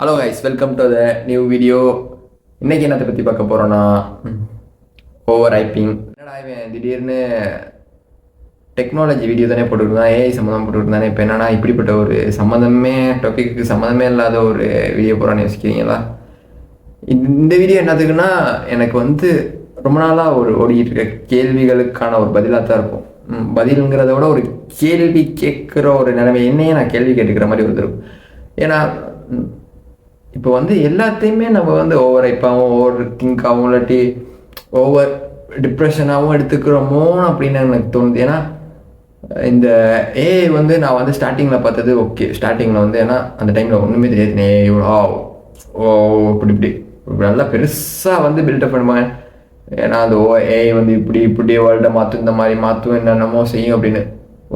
Hello guys, welcome to the new video. இன்னைக்கு என்னத்தை பற்றி பார்க்க போகிறோன்னா, ஓவர் ஹைப்பிங். என்னடா இவன் திடீர்னு டெக்னாலஜி வீடியோ தானே போட்டுருந்தான், ஏஐ சம்மந்தம் போட்டுருந்தானே, இப்போ என்னன்னா இப்படிப்பட்ட ஒரு டாபிக்கு சம்மந்தமே இல்லாத ஒரு வீடியோ போகிறான்னு யோசிக்கிறீங்களா? இந்த வீடியோ என்னத்துக்குன்னா, எனக்கு வந்து ரொம்ப நாளாக ஓடிக்கிட்டு இருக்க கேள்விகளுக்கான ஒரு பதிலாக தான் இருக்கும். பதிலுங்கிறத விட ஒரு கேள்வி கேட்குற ஒரு நிலைமை, என்னையே நான் கேள்வி கேட்டுக்கிற மாதிரி வந்துருக்கும். ஏன்னா இப்போ வந்து எல்லாத்தையுமே நம்ம வந்து ஓவர் ஹைப்பாகவும் ஓவர் திங்காகவும் இல்லாட்டி ஓவர் டிப்ரெஷனாகவும் எடுத்துக்கிறோமோ அப்படின்னு எனக்கு தோணுது. ஏன்னா இந்த ஏஐ வந்து நான் வந்து ஸ்டார்டிங்கில் பார்த்தது ஓகே. ஸ்டார்டிங்கில் வந்து ஏன்னா அந்த டைமில் ஒன்றுமே தெரியாது, இவ்வளோ இப்படி நல்லா பெருசாக வந்து பில்டப் பண்ணுவாங்க. ஏன்னா அந்த ஏஐ வந்து இப்படி வேர்ல்டை மாற்றும், இந்த மாதிரி மாற்றும், என்னென்னமோ செய்யும் அப்படின்னு.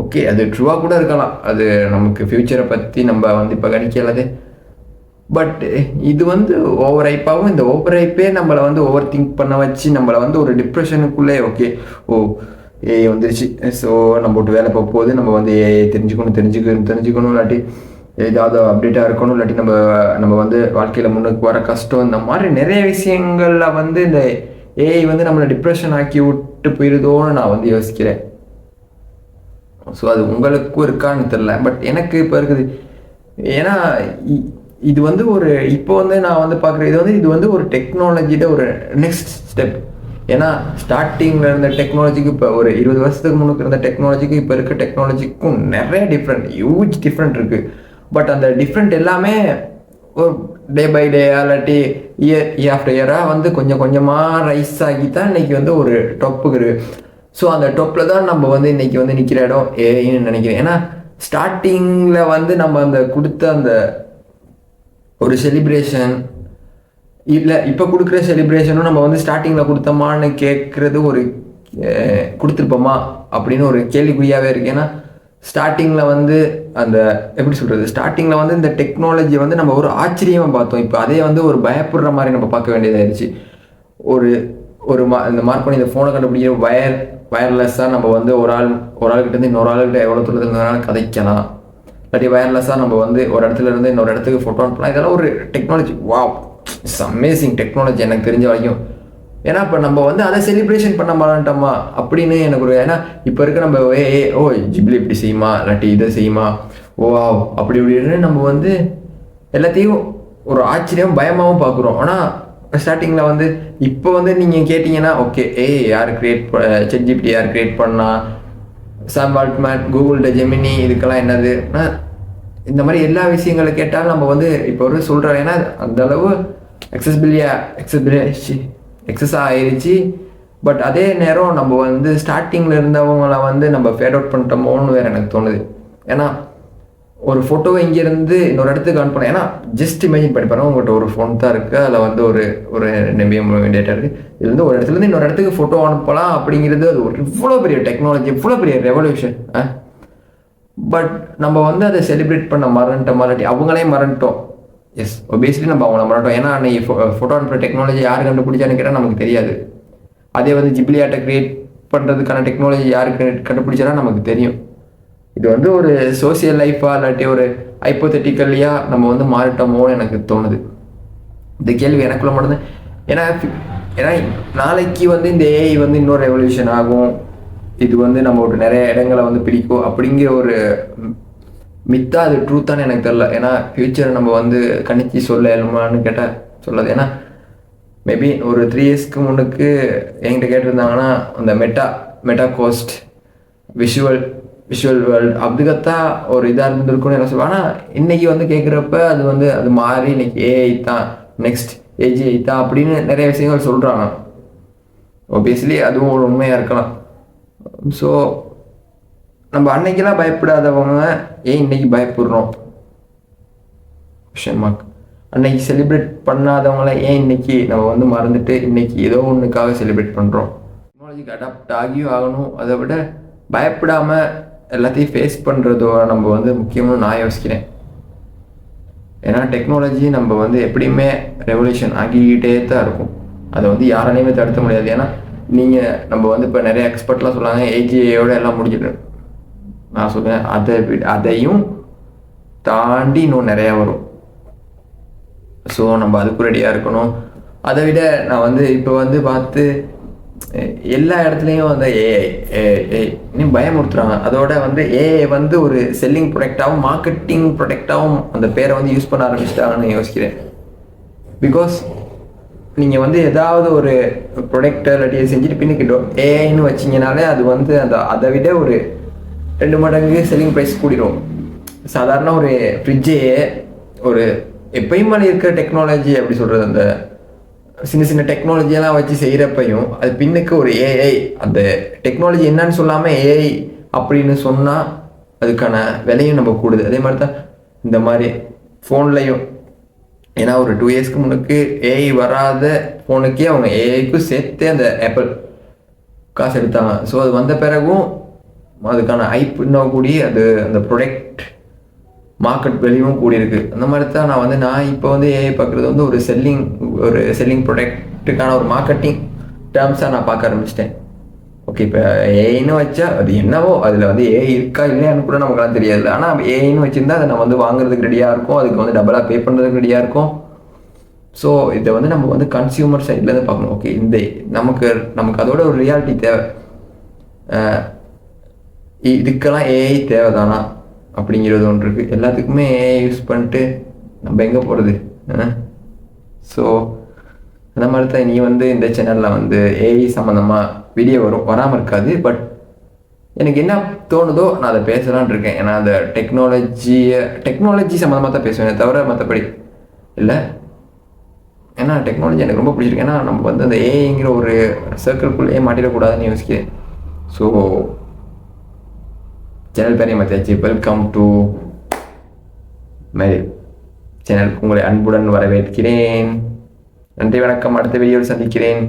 ஓகே, அது ட்ரூவாக கூட இருக்கலாம், அது நமக்கு ஃப்யூச்சரை பற்றி நம்ம வந்து இப்போ கணிக்கலாது. பட் இது வந்து ஓவர் ஹைப்பாகவும், இந்த ஓவர் ஹைப்பே நம்மளை வந்து ஓவர் திங்க் பண்ண வச்சு நம்மளை வந்து ஒரு டிப்ரெஷனுக்குள்ளே ஓகே ஏஐ வந்துருச்சு, ஸோ நம்ம விட்டு வேலை போகும்போது நம்ம வந்து ஏஐ தெரிஞ்சுக்கணும் இல்லாட்டி ஏதாவது அப்டேட்டாக இருக்கணும், இல்லாட்டி நம்ம வந்து வாழ்க்கையில் முன்னுக்கு வர கஷ்டம், இந்த மாதிரி நிறைய விஷயங்களில் வந்து இந்த ஏஐ வந்து நம்மளை டிப்ரெஷன் ஆக்கி விட்டு போயிருதோன்னு நான் வந்து யோசிக்கிறேன். ஸோ அது உங்களுக்கும் இருக்கான்னு தெரில, பட் எனக்கு இப்போ இருக்குது. ஏன்னா இது வந்து இப்போ வந்து நான் வந்து பார்க்குறேன், இது வந்து ஒரு டெக்னாலஜியோட ஒரு நெக்ஸ்ட் ஸ்டெப். ஏன்னா ஸ்டார்டிங்கில் இருந்த டெக்னாலஜிக்கு இப்போ ஒரு 20 வருஷத்துக்கு முன்னுக்கு இருந்த டெக்னாலஜிக்கும் இப்போ இருக்க டெக்னாலஜிக்கும் நிறைய ஹியூஜ் டிஃப்ரெண்ட் இருக்குது. பட் அந்த டிஃப்ரெண்ட் எல்லாமே ஒரு டே பை டே இல்லாட்டி இயர் ஆஃப்டர் இயராக வந்து கொஞ்சம் கொஞ்சமாக ரைஸ் ஆகி தான் இன்றைக்கி வந்து ஒரு டொப்புக்கு இருக்குது. ஸோ அந்த டொப்பில் தான் நம்ம வந்து இன்றைக்கி வந்து நிற்கிற இடம் ஏன்னு நினைக்கிறேன். ஏன்னா ஸ்டார்டிங்கில் வந்து நம்ம அந்த கொடுத்த அந்த ஒரு செலிப்ரேஷன் இல்லை, இப்போ கொடுக்குற செலிப்ரேஷனும் நம்ம வந்து ஸ்டார்டிங்கில் கொடுத்தோமான்னு கேட்குறது ஒரு கொடுத்துருப்போமா அப்படின்னு ஒரு கேள்விக்குறியாகவே இருக்குது. ஏன்னா ஸ்டார்டிங்கில் வந்து அந்த எப்படி சொல்கிறது, ஸ்டார்டிங்கில் வந்து இந்த டெக்னாலஜியை வந்து நம்ம ஒரு ஆச்சரியமாக பார்த்தோம். இப்போ அதே வந்து ஒரு பயப்படுற மாதிரி நம்ம பார்க்க வேண்டியதாகிடுச்சு. இந்த மார்க் பண்ணி இந்த ஃபோனை கண்டுபிடிக்கிற வயர்லெஸ்ஸாக நம்ம வந்து ஒரு ஆள்கிட்ட இன்னொரு ஆள்கிட்ட எவ்வளோ தூரத்தில் இருந்ததுனால கதைக்கலாம், இல்லாட்டி வயர்லெஸ்ஸாக நம்ம வந்து ஒரு இடத்துல இருந்து இன்னொரு இடத்துக்கு ஃபோட்டோ அனுப்பலாம். இதெல்லாம் ஒரு technology. Wow, it's amazing technology எனக்கு தெரிஞ்ச வரைக்கும். ஏன்னா இப்போ நம்ம வந்து அதை செலிப்ரேஷன் பண்ண மாட்டோமா அப்படின்னு எனக்கு ஏன்னா இப்போ இருக்க நம்ம ஜிப்லி இப்படி செய்யுமா, இல்லாட்டி இதை செய்யுமா, அப்படி இப்படின்னு நம்ம வந்து எல்லாத்தையும் ஒரு ஆச்சரியம் பயமாகவும் பார்க்குறோம். ஆனால் ஸ்டார்டிங்கில் வந்து இப்போ வந்து நீங்கள் கேட்டிங்கன்னா ஓகே, யார் ChatGPT யார் கிரியேட் பண்ணா, சாம் ஆல்ட்மேன், கூகுள் ஜெமினி, இதுக்கெல்லாம் என்னது, இந்த மாதிரி எல்லா விஷயங்களை கேட்டாலும் நம்ம வந்து இப்போ ஒரு சொல்கிறோம். ஏன்னா அந்த அளவு எக்ஸஸாக ஆயிடுச்சு. பட் அதே நேரம் நம்ம வந்து ஸ்டார்டிங்கில் இருந்தவங்களை வந்து நம்ம ஃபேட் அவுட் பண்ணிட்டோமோன்னு வேறு எனக்கு தோணுது. ஏன்னா ஒரு ஃபோட்டோவை இங்கேருந்து இன்னொரு இடத்துக்கு அனுப்பணும். ஏன்னா ஜஸ்ட் இமேஜின் பண்ணி பாருங்கள், உங்கள்கிட்ட ஒரு ஃபோன் தான் இருக்குது, அதில் வந்து ஒரு நம்பியம் டேட்டா இருக்குது, இது வந்து ஒரு இடத்துலேருந்து இன்னொரு இடத்துக்கு ஃபோட்டோ அனுப்பலாம் அப்படிங்கிறது அது ஒரு இவ்வளோ பெரிய டெக்னாலஜி, இவ்வளோ பெரிய ரெவல்யூஷன். பட் நம்ம வந்து அதை செலிப்ரேட் பண்ண மறந்துட்டோம், அவங்களே மறந்துட்டோம். எஸ், ஒபியஸ்லி நம்ம அவங்கள மறந்துட்டோம். ஏன்னா அன்னைக்கு ஃபோட்டோ அனுப்புகிற டெக்னாலஜி யார் கண்டுபிடிச்சான்னு கேட்டால் நமக்கு தெரியாது. அதே வந்து ஜிப்லி ஆர்ட்டை கிரியேட் பண்ணுறதுக்கான டெக்னாலஜி யாருக்கு கண்டுபிடிச்சாலும் நமக்கு தெரியும். இது வந்து ஒரு சோசியல் லைஃபாக இல்லாட்டி ஒரு ஹைப்போதெட்டிக்கலியாக நம்ம வந்து மாறிட்டோமோன்னு எனக்கு தோணுது. இந்த கேள்வி எனக்குள்ள மட்டும்தான். ஏன்னா நாளைக்கு வந்து இந்த ஏஐ வந்து இன்னொரு ரெவல்யூஷன் ஆகும், இது வந்து நம்ம ஒரு நிறைய இடங்களை வந்து பிடிக்கும் அப்படிங்கிற ஒரு மித்தா அது ட்ரூத்தானு எனக்கு தெரியல. ஏன்னா ஃப்யூச்சரை நம்ம வந்து கணிச்சு சொல்லணுமான்னு கேட்டால் சொல்லாது. ஏன்னா மேபி ஒரு 3 இயர்ஸ்க்கு முன்னுக்கு என்கிட்ட கேட்டிருந்தாங்கன்னா அந்த மெட்டா கோஸ்ட் விஷுவல் வேர்ல்டு அதுக்கத்தான் ஒரு இதாக இருந்திருக்குன்னு என்ன சொல்லுவேன். ஆனால் இன்னைக்கு வந்து கேட்குறப்ப அது மாறி இன்னைக்கு ஏஐ தான், நெக்ஸ்ட் ஏஜிஐ தான் அப்படின்னு நிறைய விஷயங்கள் சொல்கிறாங்க. ஒபியஸ்லி அதுவும் ஒரு உண்மையாக இருக்கலாம். ஸோ நம்ம அன்னைக்கெல்லாம் பயப்படாதவங்க ஏன் இன்னைக்கு பயப்படுறோம்? Question mark. அன்னைக்கு செலிப்ரேட் பண்ணாதவங்கள ஏன் இன்னைக்கு நம்ம வந்து மறந்துட்டு இன்னைக்கு ஏதோ ஒன்றுக்காக செலிப்ரேட் பண்ணுறோம்? டெக்னாலஜிக்கு அடாப்ட் ஆகியும் ஆகணும், அதை விட பயப்படாமல் எல்லாத்தையும் ஃபேஸ் பண்ணுறதோ நம்ம வந்து முக்கியமாக நான் யோசிக்கிறேன். ஏன்னா டெக்னாலஜி நம்ம வந்து எப்படியுமே ரெவல்யூஷன் ஆகிக்கிட்டே தான் இருக்கும், அதை வந்து யாராலையுமே தடுத்த முடியாது. ஏன்னா நம்ம வந்து இப்போ நிறைய எக்ஸ்பர்ட்லாம் சொல்லாங்க ஏஜிஐயோட எல்லாம் முடிஞ்சிட்டு, நான் சொல்லுவேன் அதையும் தாண்டி இன்னும் நிறையா வரும். ஸோ நம்ம அதுக்கு ரெடியாக இருக்கணும். அதை விட நான் வந்து இப்போ வந்து பார்த்து எல்லா இடத்துலையும் வந்து ஏஐ இன்னும் பயமுறுத்துறாங்க. அதோட வந்து ஏஐ வந்து ஒரு செல்லிங் ப்ராடக்டாகவும் மார்க்கெட்டிங் ப்ராடக்டாகவும் அந்த பேரை வந்து யூஸ் பண்ண ஆரம்பிச்சிட்டாங்கன்னு யோசிக்கிறேன். பிகாஸ் நீங்கள் வந்து ஏதாவது ஒரு ப்ராடக்டை இல்லாட்டி செஞ்சுட்டு பின்னுக்கிட்டோம் ஏஐன்னு வச்சிங்கனாலே அது வந்து அதை விட ஒரு 2 மடங்கு செல்லிங் ப்ரைஸ் கூடிடும். சாதாரண ஒரு ஃப்ரிட்ஜையே ஒரு எப்பயும் மேலே இருக்கிற டெக்னாலஜி அப்படி சொல்கிறது, அந்த சின்ன டெக்னாலஜியெல்லாம் வச்சு செய்கிறப்பையும் அது பின்னுக்கு ஒரு ஏஐ, அந்த டெக்னாலஜி என்னன்னு சொல்லாமல் ஏஐ அப்படின்னு சொன்னால் அதுக்கான விலையும் நம்ம கூடுது. அதே மாதிரி தான் இந்த மாதிரி ஃபோன்லையும். ஏன்னா ஒரு 2 இயர்ஸ்க்கு முன்னுக்கு ஏஐ வராத ஃபோனுக்கே அவங்க ஏஐக்கும் சேர்த்தே அந்த ஆப்பிள் காசு எடுத்தாங்க. ஸோ அது வந்த பிறகும் அதுக்கான ஐப் இன்னும் கூடி அது அந்த ப்ராடக்ட் மார்க்கெட் வேல்யூவும் கூடியிருக்கு. அந்த மாதிரி தான் நான் இப்போ வந்து ஏஐ பார்க்குறது வந்து ஒரு செல்லிங் ப்ராடக்ட்டுக்கான ஒரு மார்க்கெட்டிங் டேர்ம்ஸாக நான் பார்க்க ஆரம்பிச்சிட்டேன். ஓகே, இப்போ ஏஐன்னு வச்சா அது என்னவோ அதில் வந்து ஏஐ இருக்கா இல்லையான்னு கூட நமக்குலாம் தெரியாது. ஆனால் ஏஐன்னு வச்சுருந்தா அதை நம்ம வந்து வாங்குறதுக்கு ரெடியாக இருக்கும், அதுக்கு வந்து டபுளாக பே பண்ணுறதுக்கு ரெடியாக இருக்கும். ஸோ இதை வந்து நம்ம வந்து கன்சியூமர் சைட்லேருந்து பார்க்கணும். ஓகே, நமக்கு அதோட ஒரு ரியாலிட்டி தேவை. இதுக்கெல்லாம் ஏஐ தேவைதானா அப்படிங்கிறது ஒன்று இருக்குது. எல்லாத்துக்குமே ஏஐ யூஸ் பண்ணிட்டு நம்ம எங்கே போகிறது? ஸோ அந்த மாதிரி தான் நீ வந்து இந்த சேனலில் வந்து ஏஐ சம்மந்தமாக வீடியோ வராமல் இருக்காது. பட் எனக்கு என்ன தோணுதோ நான் அதை பேசலான் இருக்கேன். ஏன்னா அந்த டெக்னாலஜி சம்மந்தமாக தான் பேசுவேன், தவிர மற்றபடி இல்லை. ஏன்னா டெக்னாலஜி எனக்கு ரொம்ப பிடிச்சிருக்கு. ஏன்னா நம்ம வந்து அந்த ஏஐங்கிற ஒரு சர்க்கிள்குள்ளேயே மாட்டிடக்கூடாதுன்னு யோசிக்கிறேன். ஸோ சேனல் பேரையும் மாற்றியாச்சு. வெல்கம் டு மை சேனலுக்கு உங்களை அன்புடன் வரவேற்கிறேன். நன்றி, வணக்கம். அடுத்த வீடியோவில் சந்திக்கிறேன்.